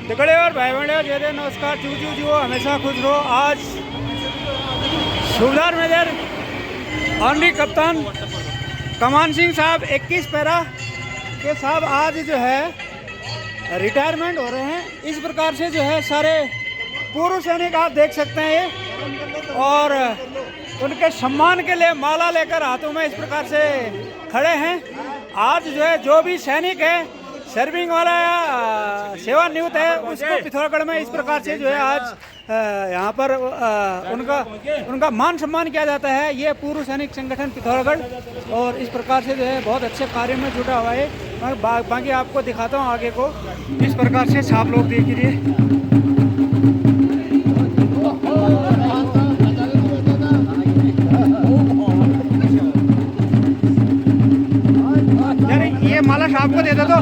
दगड़े और भाई बहनों जय जय नमस्कार चू चू जो हमेशा खुश रहो। आज सुबेदार मेजर ऑनली कप्तान कमान सिंह साहब 21 पैरा के साहब आज जो है रिटायरमेंट हो रहे हैं। इस प्रकार से जो है सारे पूर्व सैनिक आप देख सकते हैं ये, और उनके सम्मान के लिए माला लेकर हाथों में इस प्रकार से खड़े हैं। आज जो है जो भी सैनिक है सर्विंग वाला या सेवानिवृत्त है उसको पिथौरागढ़ में इस प्रकार से जो है आज यहाँ पर उनका मान सम्मान किया जाता है। ये पूर्व सैनिक संगठन पिथौरागढ़ और इस प्रकार से जो है बहुत अच्छे कार्य में जुटा हुआ है। मैं बाकी आपको दिखाता हूँ आगे को। इस प्रकार से आप लोग देखिए ये माला साहब को दे दो तो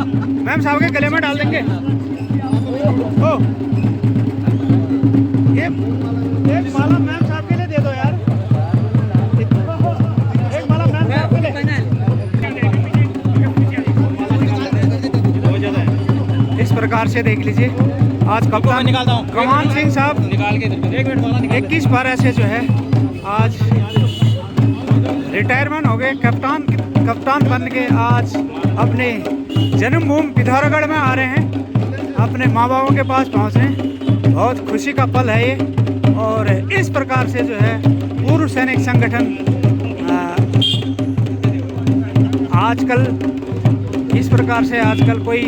मैम साहब के गले में डाल देंगे। ओ ये एक माला मैम साहब के लिए दे दो यार, एक माला मैम साहब के लिए। इस प्रकार से देख लीजिए आज कप्तान कमान सिंह साहब 21 पारा से जो है आज रिटायरमेंट हो गए। कप्तान बन के आज अपने जन्मभूमि पिथौरागढ़ में आ रहे हैं, अपने माँ बापों के पास पहुँचे। बहुत खुशी का पल है ये। और इस प्रकार से जो है पूर्व सैनिक संगठन आजकल इस प्रकार से आजकल कोई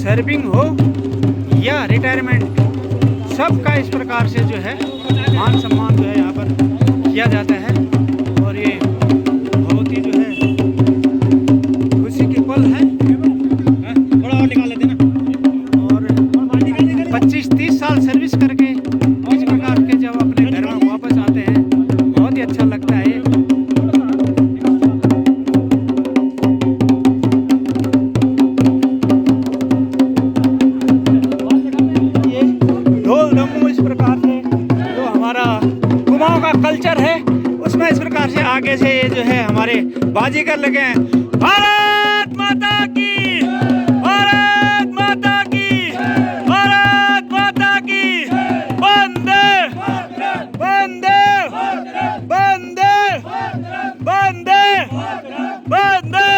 सर्विंग हो या रिटायरमेंट सबका इस प्रकार से जो है मान सम्मान जो है यहाँ पर किया जाता है। और ये बहुत ही जो है खुशी के पल है। थोड़ा और निकाल लेते ना। और 25-30 साल सर्विस करके इस प्रकार के जब अपने घर में वापस आते हैं बहुत ही अच्छा लगता है। ये ढोल ढमू इस प्रकार से जो हमारा कुमाऊं का कल्चर है उसमें इस प्रकार से आगे से ये जो है हमारे बाजीगर लगे हैं। भारत माता की, भारत माता की, भारत माता की, वंदे वंदे वंदे वंदे वंदे।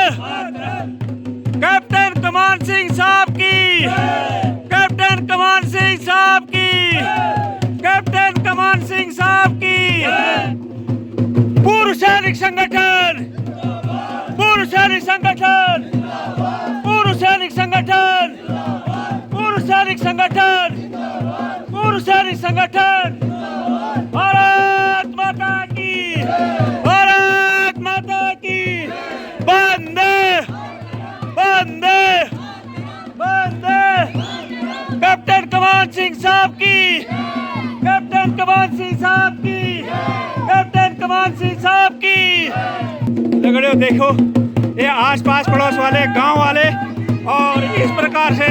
कैप्टन कमान सिंह साहब की, कैप्टन कमान सिंह साहब की, कैप्टन कमान सिंह साहब की। पूर्व सैनिक संगठन, पूर्व सैनिक संगठन, पूर्व सैनिक संगठन, पूर्व सैनिक संगठन, पूर्व सैनिक संगठन। भारत माता की, भारत माता की, वंदे वंदे वंदे। कैप्टन कमान सिंह साहब की, कैप्टन कमान सिंह साहब की, कैप्टन कमान सिंह साहब की। दगड़ियों देखो ये आसपास पड़ोस वाले गांव वाले और इस प्रकार से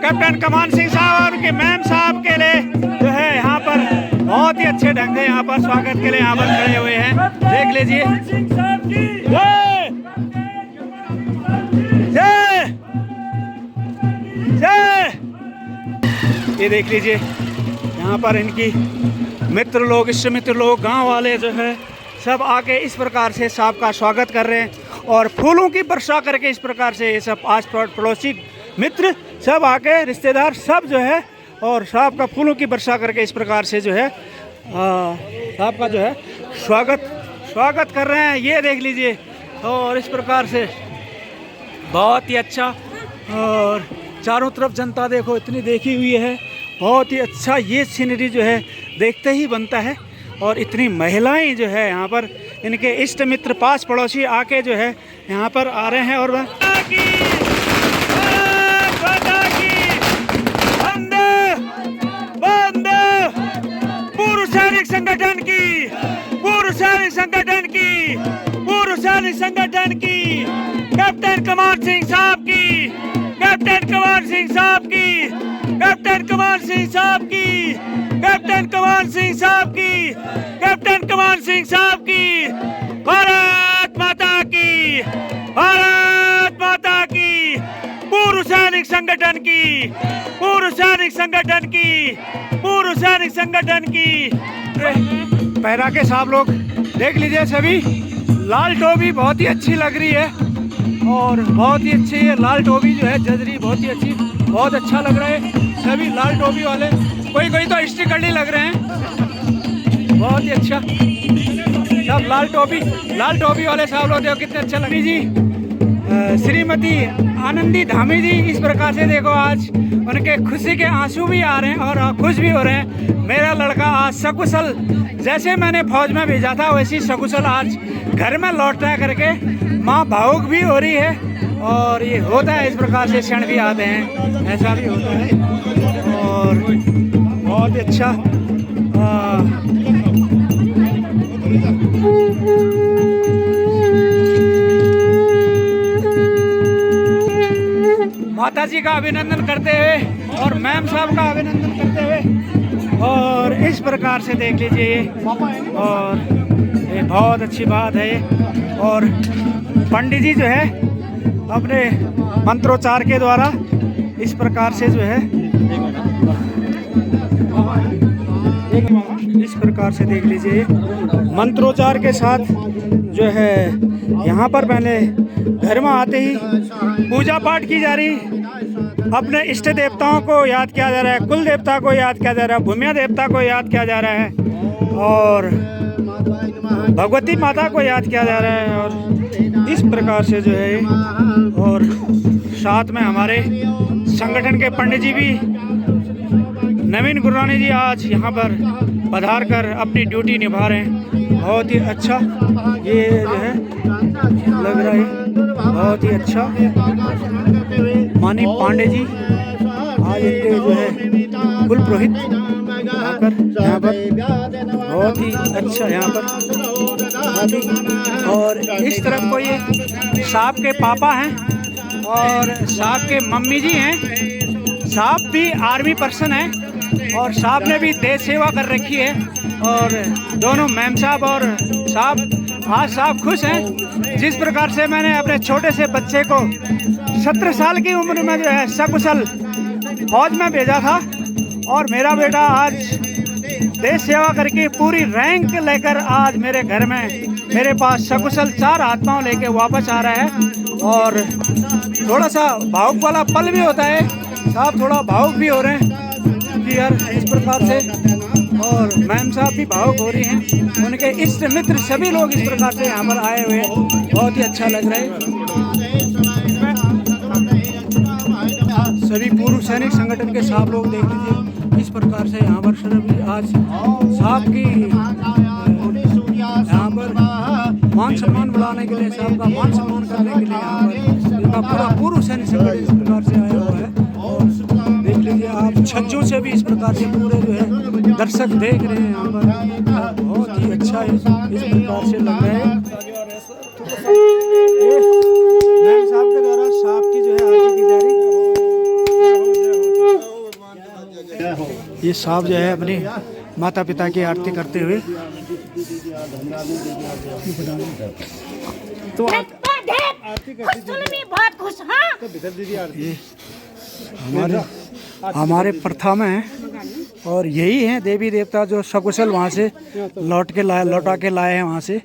कैप्टन कमान सिंह साहब और उनके मैम साहब के लिए जो है यहाँ पर बहुत ही अच्छे ढंग से यहाँ पर स्वागत के लिए यहाँ पर खड़े हुए हैं। देख लीजिए जय जय जय। ये देख लीजिए यहाँ पर इनकी मित्र लोग, इष्ट मित्र लोग, गांव वाले जो है सब आके इस प्रकार से साहब का स्वागत कर रहे हैं और फूलों की वर्षा करके इस प्रकार से ये सब आस पड़ोसी मित्र सब आके रिश्तेदार सब जो है और साहब का फूलों की वर्षा करके इस प्रकार से जो है साहब का जो है स्वागत कर रहे हैं। ये देख लीजिए और इस प्रकार से बहुत ही अच्छा। और चारों तरफ जनता देखो इतनी देखी हुई है, बहुत ही अच्छा ये सीनरी जो है देखते ही बनता है। और इतनी महिलाएं जो है यहाँ पर इनके इष्ट मित्र पास पड़ोसी आके जो है यहाँ पर आ रहे हैं। और वंदे वंदे। पूर्व सैनिक संगठन की, पूर्व सैनिक संगठन की, पूर्व सैनिक संगठन की। कैप्टन कमान सिंह साहब की, कैप्टन कमान सिंह साहब की, कैप्टन कमान सिंह साहब की, कैप्टन कमान सिंह साहब की, कैप्टन कमान सिंह साहब की। भारत माता की, भारत माता की। पूर्व सैनिक संगठन की, पूर्व सैनिक संगठन की, पूर्व सैनिक संगठन की। पहरा के साहब लोग देख लीजिए सभी, लाल टोपी बहुत ही अच्छी लग रही है और बहुत ही अच्छी है लाल टोपी जो है जजरी, बहुत ही अच्छी, बहुत अच्छा लग रहा है सभी लाल टोपी वाले। कोई कोई तो स्टिकर्ली लग रहे हैं, बहुत ही अच्छा सब लाल टोपी वाले साहब लोग देखो कितने अच्छा लग रही जी। श्रीमती आनंदी धामी जी इस प्रकार से देखो आज उनके खुशी के आंसू भी आ रहे हैं और खुश भी हो रहे हैं। मेरा लड़का आज सकुशल, जैसे मैंने फौज में भेजा था वैसी सकुशल आज घर में लौटता है करके माँ भावुक भी हो रही है। और ये होता है इस प्रकार से क्षण भी आते हैं, ऐसा भी होता है और बहुत ही अच्छा। माता जी का अभिनंदन करते हुए और मैम साहब का अभिनंदन करते हुए और इस प्रकार से देख लीजिए और ये बहुत अच्छी बात है। और पंडित जी जो है अपने मंत्रोच्चार के द्वारा इस प्रकार से जो है इस प्रकार से देख लीजिए मंत्रोच्चार के साथ जो है यहाँ पर पहले घर में आते ही पूजा पाठ की जा रही, अपने इष्ट देवताओं को याद किया जा रहा है, कुल देवता को याद किया जा रहा है, भूमिया देवता को याद किया जा रहा है और भगवती माता को याद किया जा रहा है। और इस प्रकार से जो है और साथ में हमारे संगठन के पंडित जी भी नवीन गुरानी जी आज यहाँ पर पधार कर अपनी ड्यूटी निभा रहे हैं। बहुत ही अच्छा ये जो है लग रहा है, बहुत ही अच्छा। मानी पांडे जी आज इनके जो है कुल पुरोहित आकर यहाँ पर बहुत ही अच्छा यहाँ पर। और इस तरफ को ये साहब के पापा हैं और साहब के मम्मी जी हैं। साहब भी आर्मी पर्सन हैं और साहब ने भी देश सेवा कर रखी है और दोनों मैम साहब और साहब आज साहब खुश हैं। जिस प्रकार से मैंने अपने छोटे से बच्चे को 17 साल की उम्र में जो है सकुशल फौज में भेजा था और मेरा बेटा आज देश सेवा करके पूरी रैंक लेकर आज मेरे घर में मेरे पास सकुशल 4 आत्माओं लेके वापस आ रहा है। और थोड़ा सा भावुक वाला पल भी होता है, साहब थोड़ा भावुक भी हो रहे हैं कि यार इस प्रकार से। और मैम साहब भी भावुक हो रही हैं, उनके इष्ट मित्र सभी लोग इस प्रकार से यहाँ पर आए हुए हैं, बहुत ही अच्छा लग रहा है। सभी पूर्व सैनिक संगठन के साहब लोग देख लीजिए इस प्रकार से यहाँ पर सभी आज साहब की यहाँ पर मान सम्मान बुलाने के लिए, साहब का मान सम्मान करने के लिए यहाँ पर इनका पूरा पूर्व सैनिक संगठन इस प्रकार से आया हुआ है। और देख लीजिए आप छज्जों से भी इस प्रकार से पूरे जो है दर्शक देख रहे हैं यहाँ पर, बहुत ही अच्छा इस प्रकार से लग रहा है। मैम साहब के द्वारा साहब की जो है आरती की जा रही। ये साहब जो है अपने माता पिता की आरती करते हुए तो बहुत खुश। ये हमारे प्रथा में है और यही है देवी देवता जो सकुशल वहाँ से लौटा के लाए हैं वहाँ से।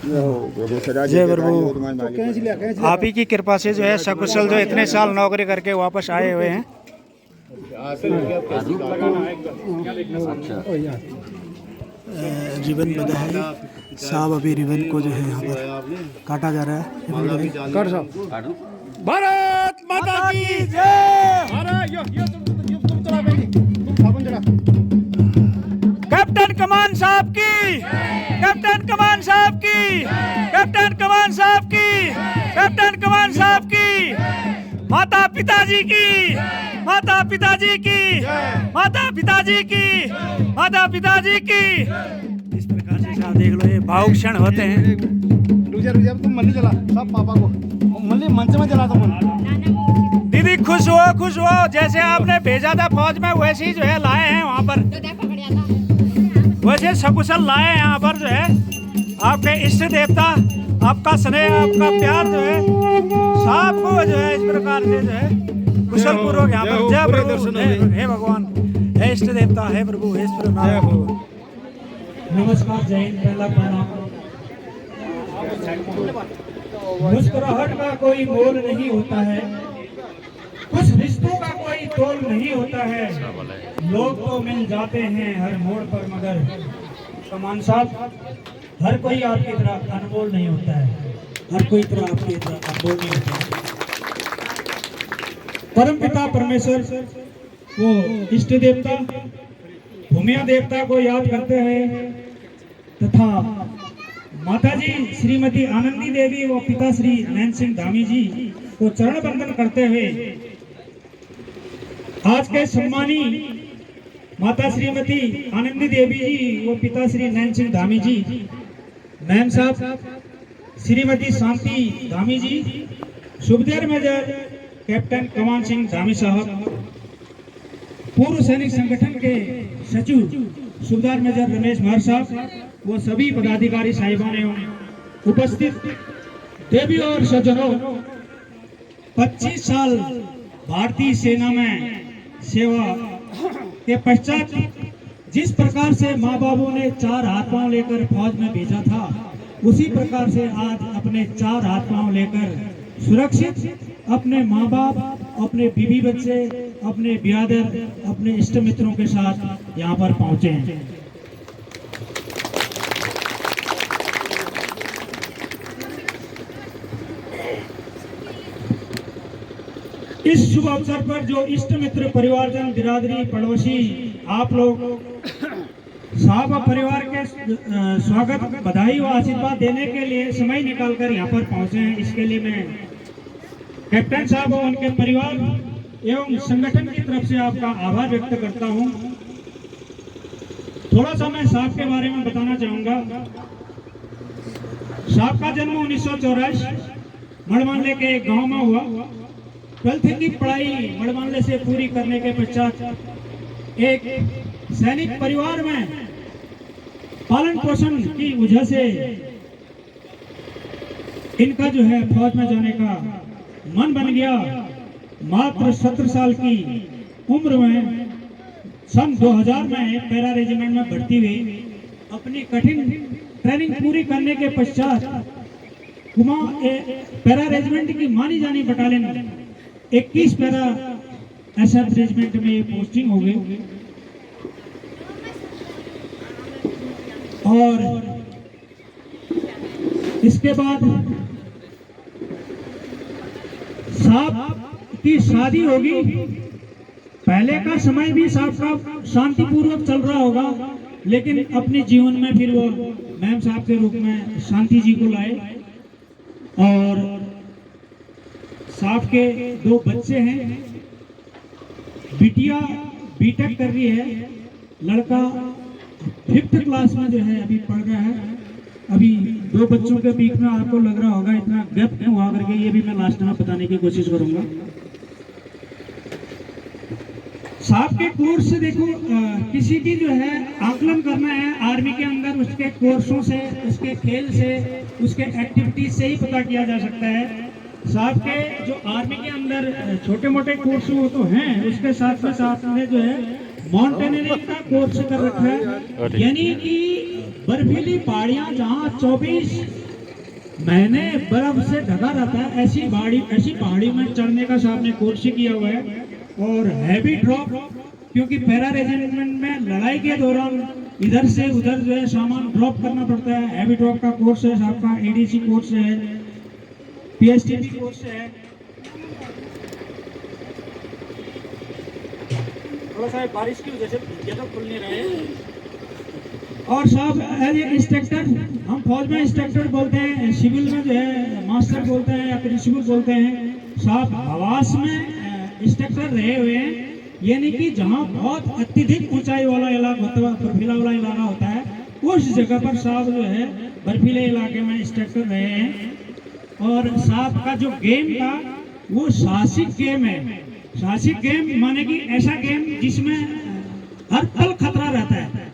जय प्रभु, आप ही की कृपा से जो है सकुशल जो इतने साल नौकरी करके वापस आए हुए हैं। रिबन बंधा है साहब, अभी रिबन को जो है यहाँ पर काटा जा रहा है। काट साहब। भारत माता की जय। कैप्टन कमान साहब की, कैप्टन कमान साहब की, कैप्टन कमान साहब की, कैप्टन कमान साहब की, माता पिताजी की, माता पिताजी की, माता पिताजी की, माता पिताजी की। इस प्रकार से साहब देख लो ये भावुक क्षण होते हैं। तुम मल्ली चला सब पापा को मल्ली मंच में चला तुम। दीदी खुश हो जैसे आपने भेजा था फौज में वैसे ही जो है लाए हैं वहाँ पर, वैसे सकुशल लाए हैं यहाँ पर जो है आपके इष्ट देवता आपका स्नेह, आपका प्यार जो है साहब को जो है इस प्रकार से जो है कुशल पूर्वक यहाँ पर जय प्रभु, हे भगवान, हे इष्ट देवता, हे प्रभु, हे ईश्वर नारायण। नमस्कार, जय हिंद। पहला प्रणाम। मुस्कुराहट का कोई मोल नहीं होता है, कुछ रिश्तों का कोई तोल नहीं होता है, लोग तो मिल जाते हैं हर मोड़ पर, मगर कमान साहब हर कोई आपकी तरह अनमोल नहीं होता है, हर कोई तरह आपकी तरह अनमोल नहीं होता है। परम पिता परमेश्वर वो इष्ट देवता भूमिया देवता को याद करते हैं तथा माता जी श्रीमती आनंदी देवी व पिता श्री नैन सिंह धामी जी को चरण बंदन करते हुए आज के सम्मानी माता श्रीमती आनंदी देवी जी व पिता श्री नैन सिंह धामी जी, मैम साहब श्रीमती शांति धामी जी, सुबेदार मेजर कैप्टन कमान सिंह धामी साहब, पूर्व सैनिक संगठन के सचिव सुबेदार मेजर रमेश महर साहब, वो सभी पदाधिकारी साहिबान एवं उपस्थित देवी और सज्जनों, 25 साल भारतीय सेना में सेवा के पश्चात जिस प्रकार से माँ बाबों ने 4 हाथ पांव लेकर फौज में भेजा था, उसी प्रकार से आज अपने 4 हाथ पांव लेकर सुरक्षित अपने माँ बाप, अपने बीवी बच्चे, अपने बिरादर, अपने इष्ट मित्रों के साथ यहाँ पर पहुंचे हैं। इस शुभ अवसर पर जो इष्ट मित्र, परिवारजन, बिरादरी, पड़ोसी, आप लोग साहब और परिवार के स्वागत, बधाई व आशीर्वाद देने के लिए समय निकालकर यहाँ पर पहुंचे हैं, इसके लिए मैं कैप्टन साहब और उनके परिवार एवं संगठन की तरफ से आपका आभार व्यक्त करता हूं। थोड़ा सा मैं साहब के बारे में बताना चाहूंगा। साहब का जन्म 1984 मड़मानले के एक गांव में हुआ। 12th की पढ़ाई मड़मानले से पूरी करने के पश्चात एक सैनिक परिवार में पालन पोषण की वजह से इनका जो है फौज में जाने का मन बन गया। मात्र 17 साल की उम्र में सन 2000 में पैरा रेजिमेंट में भर्ती हुई। अपनी कठिन ट्रेनिंग पूरी करने के पश्चात पैरा रेजिमेंट की मानी जानी बटालियन 21 पैरा एसएफ रेजिमेंट में पोस्टिंग हो गई और इसके बाद साहब की शादी होगी। पहले का समय भी साहब का शांतिपूर्वक चल रहा होगा, लेकिन अपने जीवन में फिर वो मैम साहब के रूप में शांति जी को लाए और साहब के 2 बच्चे हैं। बिटिया बीटेक कर रही है, लड़का 5th क्लास में जो है अभी पढ़ रहा है। अभी 2 बच्चों के बीच में आपको लग रहा होगा इतना गैप क्यों हुआ करके, ये भी मैं लास्ट में बताने की कोशिश करूंगा। साहब के कोर्स से देखो, किसी की जो है आकलन करना है आर्मी के अंदर, उसके कोर्सों से, उसके खेल से, उसके एक्टिविटीज से ही पता किया जा सकता है। साहब के जो आर्मी के अंदर छोटे मोटे कोर्स वो तो हैं, उसके साथ में जो है माउंटेनियरिंग का कोर्स कर रखा है, यानी कि बर्फीली पहाड़ियां जहां 24 महीने बर्फ से ढका रहता है, ऐसी पहाड़ी में चढ़ने का साहब ने कोर्स किया हुआ है। और हैवी ड्रॉप, क्योंकि पैरा रेजिमेंट में लड़ाई के दौरान इधर से उधर जो है सामान ड्रॉप करना पड़ता है, हैवी ड्रॉप का कोर्स है साहब का, एडीसी कोर्स है, पीएसटीपी कोर्स है। थोड़ा सा बारिश की वजह से जगह खुल नहीं रहे। और साहब एज ए इंस्ट्रक्टर, हम फौज में इंस्ट्रक्टर बोलते हैं, सिविल में जो है मास्टर बोलते हैं या प्रिंसिपल बोलते हैं। साहब आवास में इंस्ट्रक्टर रहे हुए हैं, यानी कि जहां बहुत अत्यधिक ऊंचाई वाला इलाका होता है, बर्फीला वाला इलाका होता है, उस जगह पर साहब जो है बर्फीले इलाके में इंस्ट्रक्टर रहे हैं। और साहब का जो गेम था वो साहसिक गेम है। साहसिक गेम माने कि ऐसा गेम जिसमें हर पल खतरा रहता है।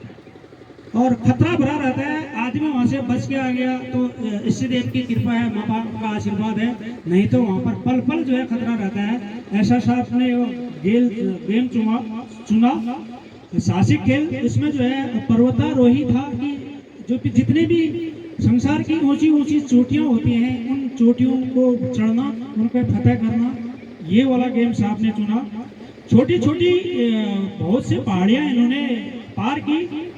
और खतरा भरा रहता है, आदमी वहां से बच के आ गया तो ईष्ट देव की कृपा है, माँ बाप का आशीर्वाद है, नहीं तो वहां पर पल पल जो है खतरा रहता है। ऐसा साहब ने गेम चुना साहसिक खेल। इसमें जो है पर्वतारोही था कि जो कि जितने भी संसार की ऊंची ऊंची चोटियां होती हैं उन चोटियों को चढ़ना, उनको फतह करना, ये वाला गेम साहब ने चुना। छोटी छोटी बहुत से पहाड़ियां इन्होंने पार की,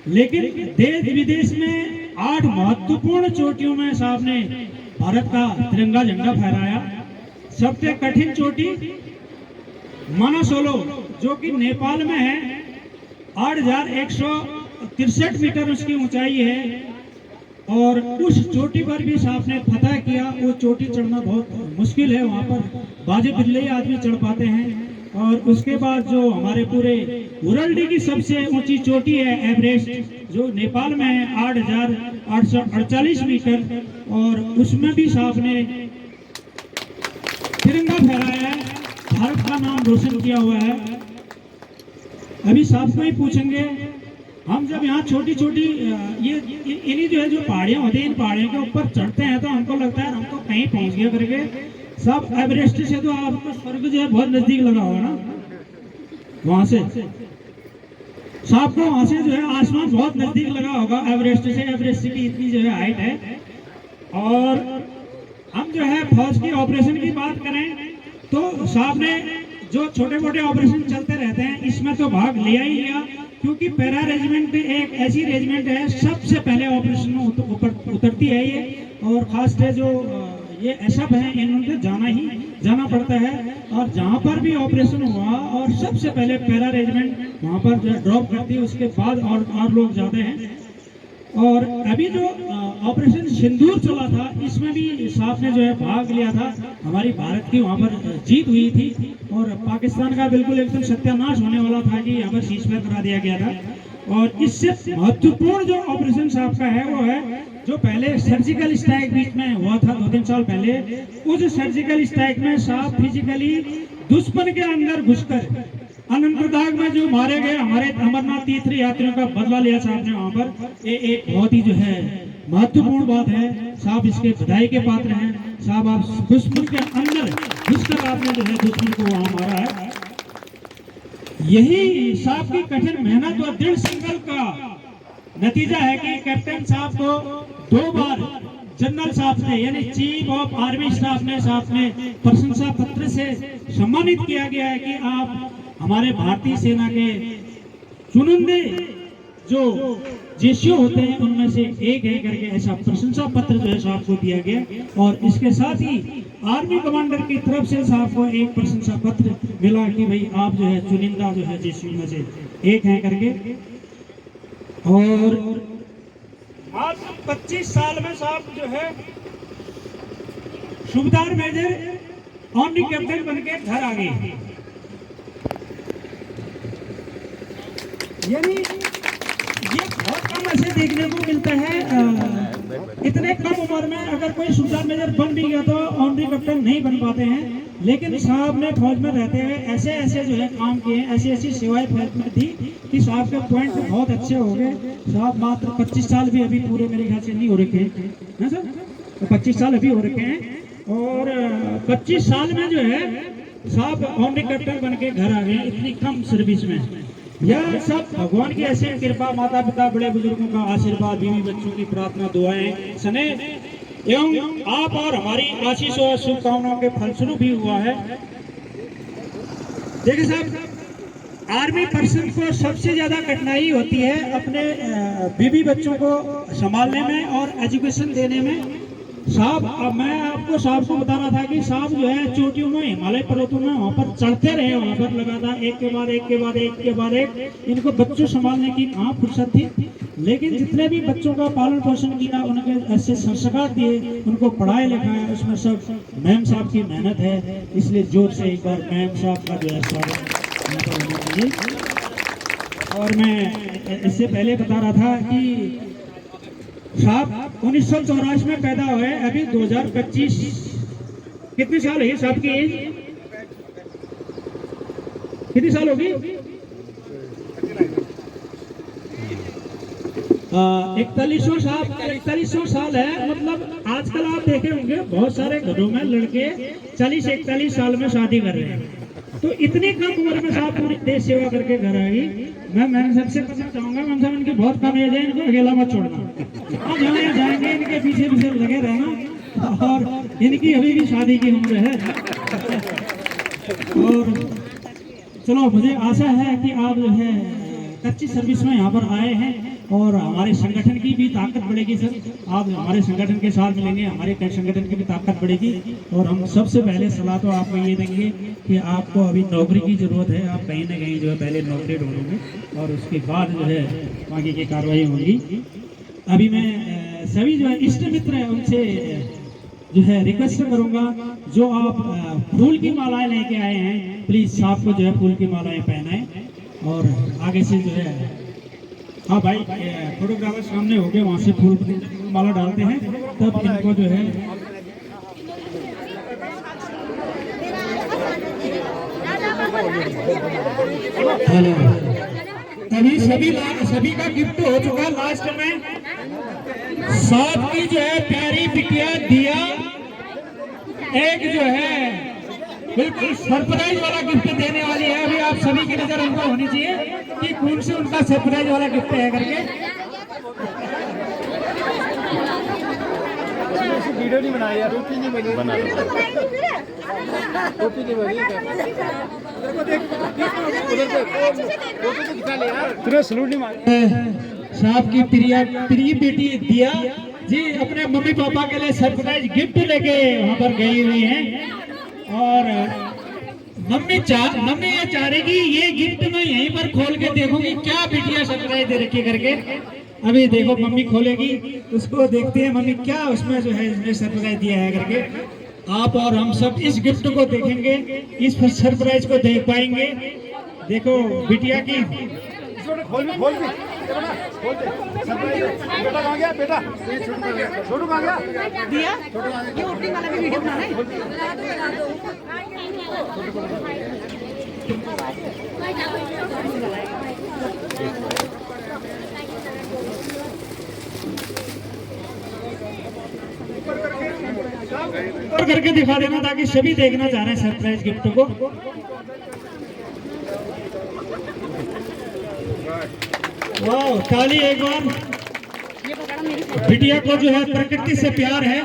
लेकिन देश विदेश में 8 महत्वपूर्ण चोटियों में साहब ने भारत का तिरंगा झंडा फहराया। सबसे कठिन चोटी मानसोलो जो कि नेपाल में है, 8,163 मीटर उसकी ऊंचाई है, और उस चोटी पर भी साहब ने फतह किया। वो चोटी चढ़ना बहुत मुश्किल है, वहाँ पर बाजे बिल्ले आदमी चढ़ पाते हैं। और उसके बाद जो हमारे पूरे वर्ल्ड की सबसे ऊंची चोटी है एवरेस्ट, जो नेपाल में है, 8,848 मीटर, और उसमें भी साहब ने तिरंगा फहराया है, भारत का नाम रोशन किया हुआ है। अभी साहब को ही पूछेंगे, हम जब यहाँ छोटी छोटी ये इन्हीं जो है जो पहाड़ियाँ होती हैं, इन पहाड़ियों के ऊपर चढ़ते हैं तो हमको लगता है हम तो कहीं पहुँच गए करके। सब एवरेस्ट से तो आपको स्वर्ग जो है बहुत नजदीक लगा होगा ना, वहां से साहब को वहां से जो है आसमान बहुत नजदीक लगा होगा एवरेस्ट से। एवरेस्ट की इतनी जो है हाइट है। और हम जो है फौज की ऑपरेशन की बात करें तो साहब ने जो छोटे मोटे ऑपरेशन चलते रहते हैं इसमें तो भाग लिया ही लिया, क्योंकि पैरा रेजिमेंट एक ऐसी रेजिमेंट है सबसे पहले ऑपरेशन में उतरती है ये। और खासकर जो ये एसएफ है इन्होंने जाना पड़ता है, और जहाँ पर भी ऑपरेशन हुआ और सबसे पहले पैरा रेजिमेंट वहाँ पर जो ड्रॉप करती है, उसके बाद और लोग जाते हैं। और अभी जो ऑपरेशन सिंदूर चला था इसमें भी साहब ने जो है भाग लिया था। हमारी भारत की वहाँ पर जीत हुई थी और पाकिस्तान का बिल्कुल एकदम सत्यानाश होने वाला था कि यहाँ पर सीजफायर करा दिया गया था। और इससे महत्वपूर्ण जो ऑपरेशन साहब का है वो है जो पहले सर्जिकल स्ट्राइक बीच में हुआ था 2-3 साल पहले। उस सर्जिकल स्ट्राइक में साहब फिजिकली दुश्मन के अंदर घुसकर अनंतनाग में जो मारे गए हमारे अमरनाथ तीर्थ यात्रियों का बदला लिया साहब ने वहाँ पर। एक बहुत ही जो है महत्वपूर्ण बात है, साहब इसके बधाई के पात्र हैं। साहब आप दुश्मन के अंदर घुसकर आपने जो है दुश्मन को वहाँ मारा है। यही साहब की कठिन मेहनत और दृढ़ संकल्प का नतीजा है कि कैप्टन साहब को 2 बार जनरल साहब ने यानी चीफ ऑफ आर्मी स्टाफ ने साहब ने प्रशंसा पत्र से सम्मानित किया गया है कि आप हमारे भारतीय सेना के चुनिंदे जो जेसीओ होते हैं उनमें से एक है करके ऐसा प्रशंसा पत्र जो है साहब को दिया गया। और इसके साथ ही आर्मी कमांडर की तरफ से साहब को एक प्रशंसा पत्र मिला कि भाई आप जो है चुनिंदा जो है जेसीओ में से एक है करके। और आज 25 साल में साहब जो है सूबेदार मेजर ऑनरी कैप्टन बनके घर आ गए। यानी ये बहुत कम ऐसे देखने को मिलता है। इतने कम उम्र में अगर कोई सूबेदार मेजर बन भी गया तो ऑनरी कैप्टन नहीं बन पाते हैं। लेकिन साहब ने फौज में रहते हुए ऐसे ऐसे जो है काम किए, ऐसी ऐसी सेवाएं फौज में थी कि साहब के पॉइंट बहुत अच्छे हो गए। साहब मात्र 25 साल भी अभी पूरे मेरे ख्याल से नहीं हो रखे हैं ना सर, तो 25 साल अभी हो रखे हैं। और 25 साल में जो है साहब ऑनरी कैप्टन बन के घर आ गए इतनी कम सर्विस में। यह सब भगवान की ऐसी कृपा, माता पिता बड़े बुजुर्गों का आशीर्वाद, बीवी बच्चों की प्रार्थना दुआएं सने एवं आप और हमारी आशीष और शुभकामनाओं के फलस्वरूप भी हुआ है। देखिए साहब, आर्मी पर्सन को सबसे ज्यादा कठिनाई होती है अपने बीवी बच्चों को संभालने में और एजुकेशन देने में। साहब मैं आपको साहब को बताना था कि साहब जो है चोटियों में, हिमालय पर्वतों में वहाँ पर चढ़ते रहे, वहाँ पर लगातार एक के बाद एक के बाद एक के बाद एक। इनको बच्चों संभालने की कहाँ फुर्सत थी। लेकिन जितने भी बच्चों का पालन पोषण किया, उनके ऐसे संस्कार दिए, उनको पढ़ाए लिखाए, उसमें सब मैम साहब की मेहनत है। इसलिए जोर से एक बार मैम साहब का जो है स्वागत होना चाहिए। और मैं इससे पहले बता रहा था कि साहब 1984 में पैदा हुए, अभी 2025 कितने साल है साहब की एज? कितनी साल होगी? 4100 साल है। मतलब आजकल आप देखे होंगे बहुत सारे घरों में लड़के 40-41 साल में शादी कर रहे हैं। तो इतनी कम उम्र में साहब पूरी देश सेवा करके घर आई। मैं मैम साहब से कहना चाहूंगा, मैम साहब इनकी बहुत कम एज है, इनको अकेला मत छोड़ना। आप जहाँ यहाँ जाएंगे इनके पीछे पीछे लगे रहना, और इनकी अभी भी शादी की उम्र है। और चलो, मुझे आशा है कि आप जो है कच्ची सर्विस में यहाँ पर आए हैं और हमारे संगठन की भी ताकत बढ़ेगी। सर, आप हमारे संगठन के साथ मिलेंगे, हमारे संगठन की भी ताकत बढ़ेगी। और हम सबसे पहले सलाह तो आपको ये देंगे कि आपको अभी नौकरी की ज़रूरत है। आप कहीं ना कहीं जो है पहले नौकरी ढूंढोगे और उसके बाद जो है बाकी की कार्रवाई होगी। अभी मैं सभी जो है इष्ट मित्र हैं उनसे जो है रिक्वेस्ट करूंगा, जो आप फूल की मालाएं लेके आए हैं, प्लीज साहब को जो है फूल की मालाएं पहनाएं। और आगे से जो है, हाँ भाई, फोटोग्राफर सामने हो गए, वहाँ से फूल माला डालते हैं, तब इनको जो है हेलो। अभी सभी का गिफ्ट हो चुका। लास्ट में साथ की जो है प्यारी बिटिया दिया एक जो है बिल्कुल सरप्राइज वाला गिफ्ट देने वाली है। अभी आप सभी की नजर हमको होनी चाहिए कि कौन से उनका सरप्राइज वाला गिफ्ट है करके। वीडियो नहीं बनाई यार, टोपी नहीं बनी, बना टोपी नहीं बनी, तुरंत सलूट नहीं मारा। साहब की प्रिय बेटी दिया जी अपने मम्मी पापा के लिए सरप्राइज गिफ्ट लेके वहाँ पर गई हुई हैं। और मम्मी ये चाह रही कि ये गिफ्ट मैं यहीं पर खोल के देखूंगी क्या बिटिया सरप्राइज दे रखी करके। अभी देखो मम्मी खोलेगी, उसको देखते हैं मम्मी क्या उसमें जो है इसने सरप्राइज दिया है करके। आप और हम सब इस गिफ्ट को देखेंगे, इस सरप्राइज को देख पाएंगे। देखो बिटिया की खोल भी बेटा कहाँ गया, बेटा छोटू कहाँ गया, दिया ये ओपनिंग वाला भी वीडियो बनाना है। ऊपर करके दिखा देना ताकि सभी देखना चाह रहे हैं सरप्राइज गिफ्ट को। वाह, ताली एक बार। बिटिया को जो है प्रकृति से प्यार है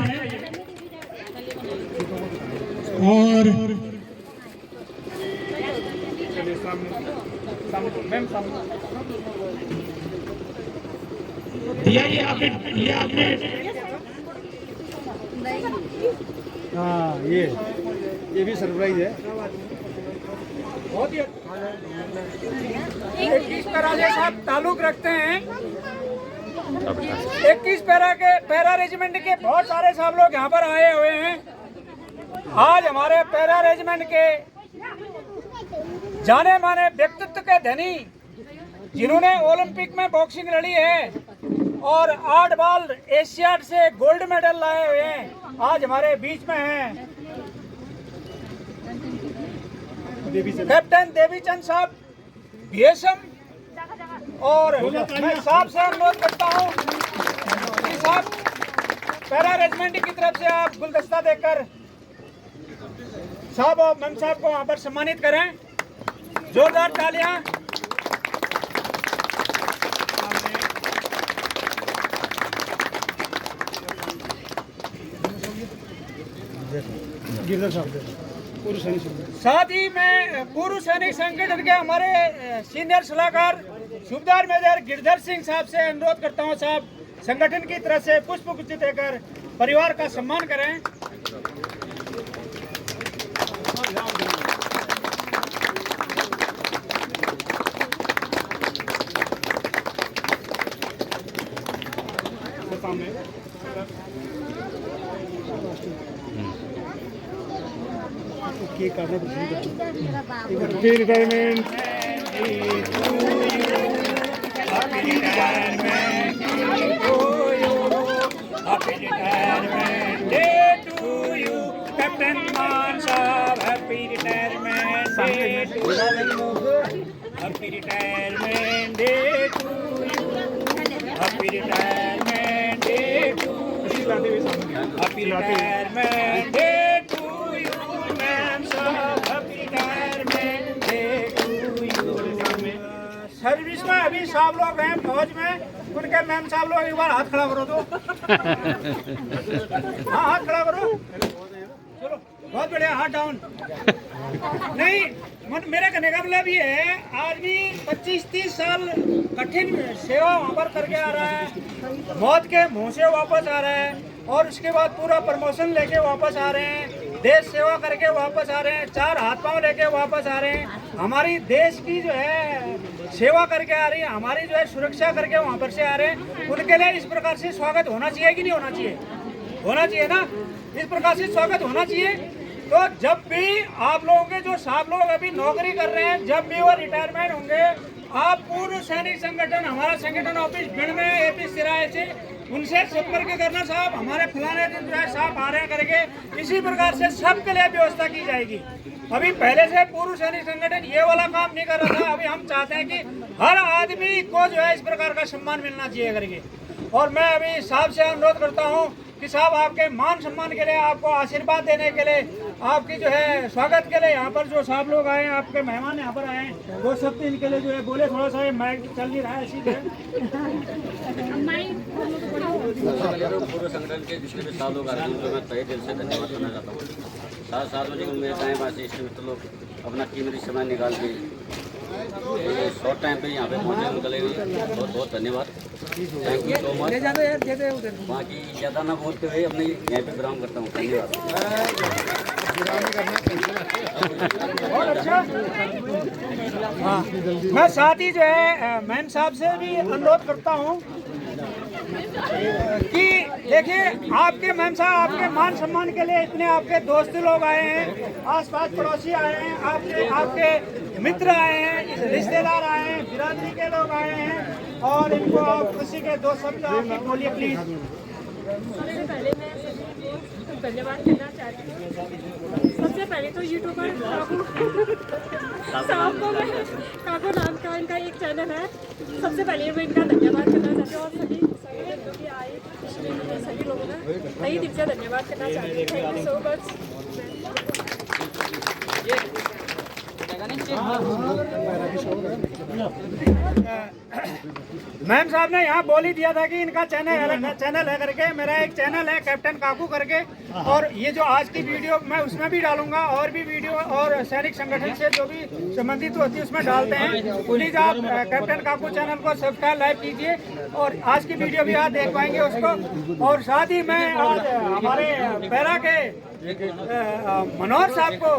और दिया ये आपने हाँ ये भी सरप्राइज है। बहुत ही 21 पैरा से साहब ताल्लुक रखते हैं। 21 पैरा रेजिमेंट के बहुत सारे साहब लोग यहाँ पर आए हुए हैं। आज हमारे पैरा रेजिमेंट के जाने माने व्यक्तित्व के धनी, जिन्होंने ओलंपिक में बॉक्सिंग लड़ी है और 8 बार एशियाड से गोल्ड मेडल लाए हुए हैं, आज हमारे बीच में हैं। कैप्टन देवीचंद साहब बीएसएम। और मैं साहब से अनुरोध करता हूं कि साहब पैरा रेजिमेंट की तरफ से आप गुलदस्ता देकर साहब और मैम साहब को वहां पर सम्मानित करें। जोरदार तालियां। गिरधर साहब पूर्व सैनिक संगठन। साथ ही मैं पूर्व सैनिक संगठन के हमारे सीनियर सलाहकार सूबेदार मेजर गिरधर सिंह साहब से अनुरोध करता हूं, साहब संगठन की तरफ से पुष्प गुच्छ देकर परिवार का सम्मान करें। केक काटना पसंद करते हैं। Retirement day to you captain Mann साहब, happy retirement day to you, happy retirement day to you, happy happy retirement day to you ma'am साहब, happy retirement day to you. Service में अभी साहब लोग हैं फौज में, उनके मैम साहब लोग एक बार हाथ खड़ा करो तो। हाँ हाथ खड़ा करो, चलो बहुत बढ़िया, हाथ डाउन। नहीं मेरे कहने का मतलब ये है, आदमी 25-30 साल कठिन सेवा वहाँ पर करके आ रहा है, मौत के मुंह से वापस आ रहा है, और उसके बाद पूरा प्रमोशन लेके वापस आ रहे हैं, देश सेवा करके वापस आ रहे हैं, 4 हाथ पांव लेके वापस आ रहे हैं, हमारी देश की जो है सेवा करके आ रही है, हमारी जो है सुरक्षा करके वहाँ पर से आ रहे हैं। उनके लिए इस प्रकार से स्वागत होना चाहिए कि नहीं होना चाहिए? होना चाहिए ना, इस प्रकार से स्वागत होना चाहिए। तो जब भी आप लोगों के जो साहब लोग अभी नौकरी कर रहे हैं, जब भी वो रिटायरमेंट होंगे, आप पूर्व सैनिक संगठन, हमारा संगठन ऑफिस भिंड में एपी सिराए से उनसे संपर्क करना, साहब हमारे फलाने दिन जो है साहब आ रहे हैं करके, इसी प्रकार से सबके लिए व्यवस्था की जाएगी। अभी पहले से पूर्व सैनिक संगठन ये वाला काम नहीं कर रहा था, अभी हम चाहते हैं कि हर आदमी को जो है इस प्रकार का सम्मान मिलना चाहिए करके। और मैं अभी साहब से अनुरोध करता हूँ कि साहब आपके मान सम्मान के लिए, आपको आशीर्वाद देने के लिए, आपकी जो है स्वागत के लिए यहाँ पर जो साहब लोग आए हैं, आपके मेहमान यहाँ पर आए हैं, वो सब इनके लिए जो है बोले, थोड़ा सा माइक चल नहीं रहा है इसी पूर्व संगठन के जितने भी साथ लोग आ रहे हैं उनको मैं तहे दिल से धन्यवाद करना चाहता हूँ। साथ साथ में जो मेरे टाइम पास इष्ट मित्र लोग अपना कीमती समय निकाल के शॉर्ट टाइम पे यहाँ पे पहुँचे, उनके लिए बहुत बहुत धन्यवाद, थैंक यू सो मच। बाकी ज़्यादा ना बोलते हुए अपने यहाँ पे विराम करता हूँ, धन्यवाद। बहुत अच्छा। हाँ, मैं साथ ही जो है मैम साहब से भी अनुरोध करता हूँ कि देखिए, आपके मैम साहब आपके मान सम्मान के लिए इतने आपके दोस्त लोग आए हैं, आसपास पड़ोसी आए हैं, आपके मित्र आए हैं, रिश्तेदार आए हैं, बिरादरी के लोग आए हैं, और इनको आप खुशी के 2 शब्द आप बोलिए प्लीज। सबसे पहले मैं सभी को धन्यवाद करना चाहती हूँ। सबसे पहले तो यूट्यूबर साहब को, मैं काको नाम का इनका एक चैनल है, सबसे पहले मैं इनका धन्यवाद करना चाहती हूँ, और सभी जो भी आए सभी लोगों का सही दिल से धन्यवाद करना चाहती हूँ। Thank you so much. Ma'am साहब ने यहाँ बोल ही दिया था कि इनका चैनल है करके, मेरा एक चैनल है कैप्टन काकू करके, और ये जो आज की वीडियो मैं उसमें भी डालूंगा, और भी वीडियो और सैनिक संगठन से जो भी संबंधित होती है उसमें डालते हैं। प्लीज आप कैप्टन काकू चैनल को सब्सक्राइब लाइक कीजिए, और आज की वीडियो भी आप देख पाएंगे उसको। और साथ ही मैं आज हमारे पैरा के मनोहर साहब को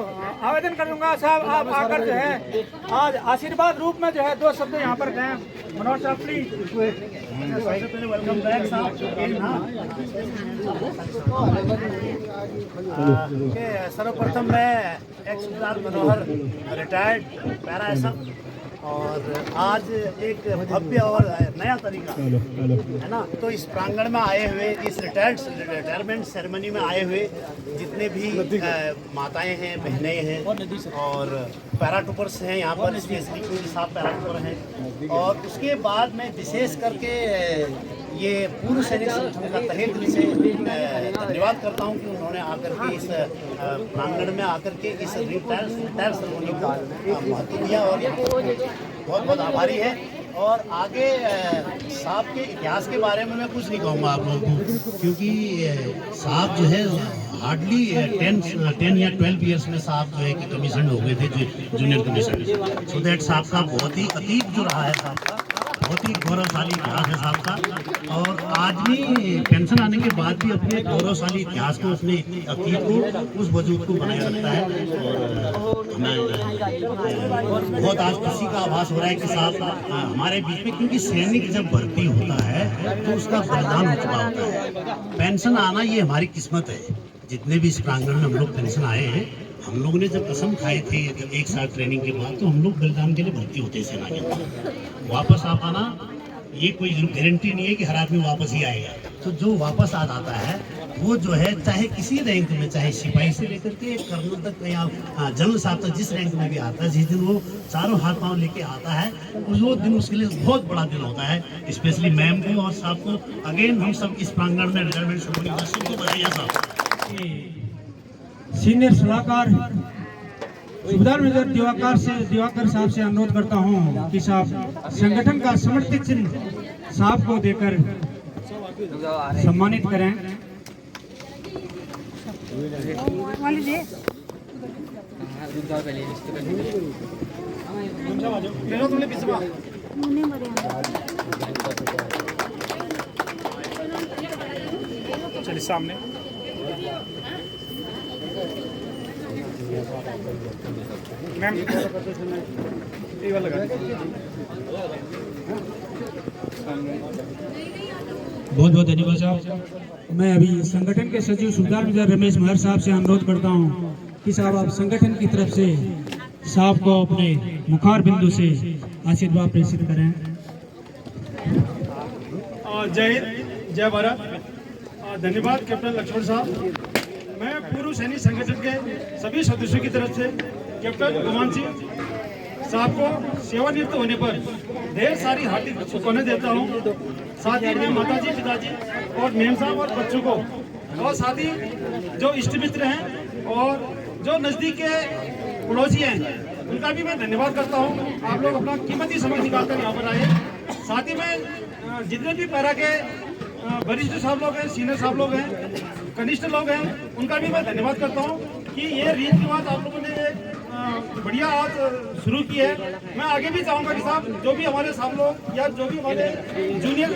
आवेदन करूंगा, साहब आप आकर जो है आज आशीर्वाद रूप में जो है 2 शब्द यहाँ पर कहें। मनोहर साहब प्लीज। सबसे पहले वेलकम बैक साहब। सर्वप्रथम मैं एक्स सुबेदार मनोहर रिटायर्ड पैरा एसएफ, और आज एक भव्य और नया तरीका है ना, तो इस प्रांगण में आए हुए, इस रिटायरमेंट सेरेमनी में आए हुए जितने भी माताएं हैं, बहनें हैं, और पैराट्रूपर्स हैं यहाँ पर, स्पेशली कोई साहब पैराट्रूपर हैं, और उसके बाद मैं विशेष करके ये पूर्व सैनिक संगठन का तहे दिल से धन्यवाद करता हूँ कि उन्होंने आकर के इस प्रांगण में आकर के इस रिटायर सेरेमनी को महत्व दिया, और बहुत बहुत आभारी है। और आगे साहब के इतिहास के बारे में मैं कुछ नहीं कहूँगा आप लोगों को, क्योंकि साहब जो है हार्डली 10 या 12 ईयर्स में साहब जो है कि कमीशन हो गए थे, जूनियर कमीशन। सो दैट साहब का बहुत ही अतीत जो रहा है, साहब का बहुत ही गौरवशाली इतिहास है साहब का, और आदमी पेंशन आने के बाद भी अपने गौरवशाली इतिहास को, उसने अतीत को, उस वजूद को बनाए रखता है। और हमें बहुत आज खुशी का आभास हो रहा है कि साहब हमारे बीच में, क्योंकि सैनिक जब भर्ती होता है तो उसका बलिदान हो चुका होता है। पेंशन आना ये हमारी किस्मत है। जितने भी इस प्रांगण में हम लोग पेंशन आए हैं, हम लोग ने जब कसम खाए थे 1 साल ट्रेनिंग के बाद, तो हम लोग बलिदान के लिए भर्ती होते हैं सेना के अंदर। वापस आ पाना ये कोई गारंटी नहीं है कि हर आदमी वापस ही आएगा, तो जो वापस आ जाता है वो जो है चाहे किसी रैंक में, चाहे सिपाही से लेकर के कर्नल तक या जनरल साहब तक जिस रैंक में भी आता है, जिस दिन वो चारों हाथ पांव लेके आता है, वो दिन उसके लिए बहुत बड़ा दिन होता है। स्पेशली मैम को और साहब को अगेन हम सब इस प्रांगण में रिटायरमेंट सेरेमनी का सबको बधाई साहब। सीनियर सलाहकार सूबेदार मेजर दिवाकर साहब से अनुरोध करता हूं कि साहब संगठन का समर्थित चिन्ह साहब को देकर सम्मानित करें। चलिए सामने मैम ये वाला लगा बहुत बहुत धन्यवाद साहब। मैं अभी संगठन के सचिव सूबेदार मेजर रमेश महर साहब से अनुरोध करता हूं कि साहब आप संगठन की तरफ से साहब को अपने मुखार बिंदु से आशीर्वाद प्रेषित करें। जय हिंद, जय भारत। धन्यवाद कैप्टन लक्ष्मण साहब। मैं पूर्व सैनिक संगठन के सभी सदस्यों की तरफ से कैप्टन कमान सिंह साहब को सेवानिवृत्त होने पर ढेर सारी हार्दिक शुभकामनाएं देता हूं। साथ ही मैं माताजी, पिताजी और मेम साहब और बच्चों को और साथ ही जो इष्ट मित्र हैं और जो नज़दीक के पड़ोसी हैं उनका भी मैं धन्यवाद करता हूं। आप लोग अपना कीमती समय निकालकर यहाँ पर आए। साथ ही मैं जितने भी पैरा के वरिष्ठ साहब लोग हैं, सीनियर साहब लोग हैं, कनिष्ठ लोग हैं, उनका भी मैं धन्यवाद करता हूं कि ये रीत रिवाज आप लोगों ने एक बढ़िया आज शुरू की है। मैं आगे भी चाहूँगा कि साहब जो भी हमारे साहब लोग या जो भी हमारे जूनियर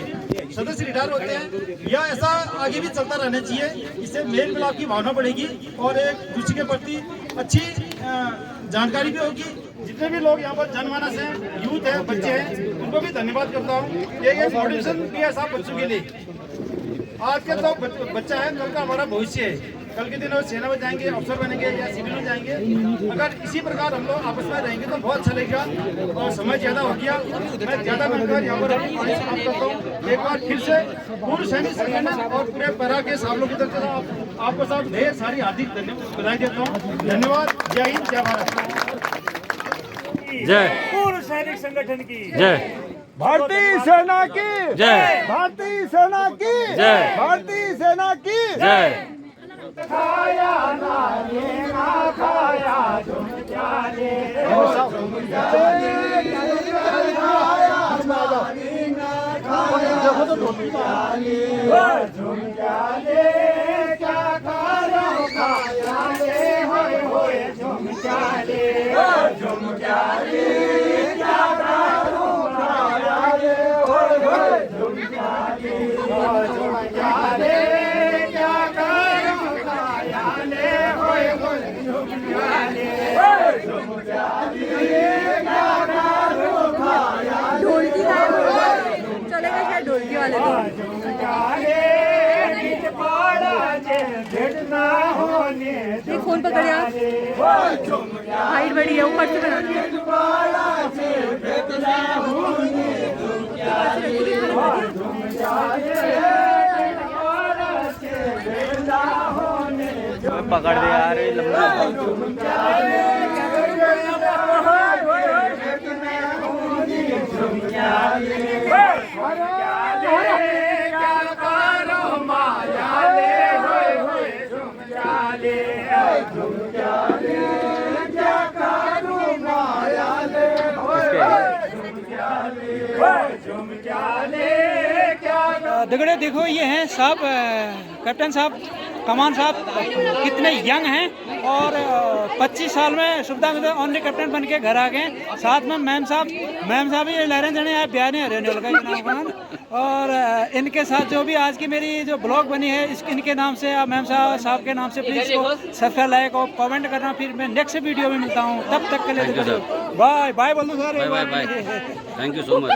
सदस्य रिटायर होते हैं या ऐसा आगे भी चलता रहना चाहिए। इससे मेल मिलाप की भावना बढ़ेगी और एक दूसरे के प्रति अच्छी जानकारी भी होगी। जितने भी लोग यहाँ पर जनमानस हैं, यूथ है, बच्चे हैं, उनको भी धन्यवाद करता हूँ। ये मोटिवेशन भी है साहब बच्चों के लिए। आज के तो बच्चा है, कल का हमारा भविष्य है। कल के दिन वो सेना में जाएंगे, अफसर बनेंगे या सिविल में जाएंगे। अगर इसी प्रकार हम लोग आपस में रहेंगे तो बहुत अच्छा लगेगा। और समय ज़्यादा हो गया, मैं ज़्यादा मिलकर यहाँ पर अपनी बात समाप्त करता हूँ। एक बार फिर से पूर्व सैनिक संगठन और पूरे पैरा के साहब लोगों की तरफ से आपको साहब ढेर सारी हार्दिक बधाई देता हूँ। धन्यवाद। जय हिंद, जय भारत। जय पूर्व सैनिक संगठन की जय। भारतीय सेना की जय, भारतीय सेना की जय, भारतीय सेना की जय। खाया ना ये ना खाया झुम जाले झुम जाले क्या खाया खाया ले होए झुम जाले झुम जाले क्या खाया खाया ले होए झुम जाले झुम जाले क्या खाया खाया ले होए झुम जाले झुम जाले क्या खाया खाया ढोलकी गायब हो गई। चलेगा शायद ढोलकी वाले तो। ये फोन पकड़े आप, हाइट बड़ी है, ऊपर से बना पकड़ दे यार दगड़े देखो ये हैं साहब कैप्टन साहब कमान साहब कितने यंग हैं और 25 साल में सुविधा में ऑनली कैप्टन बन के घर आ गए। साथ में मैम साहब भी लहरें जने आए ब्याह नहीं हरियाणा का नाम और इनके साथ जो भी आज की मेरी जो ब्लॉग बनी है इनके नाम से मैम साहब के नाम से प्लीज को सब्सक्राइब लाइक और कमेंट करना। फिर मैं नेक्स्ट वीडियो में मिलता हूँ, तब तक के लिए बाय बाय बोल दो sir. Bye bye, thank you so much.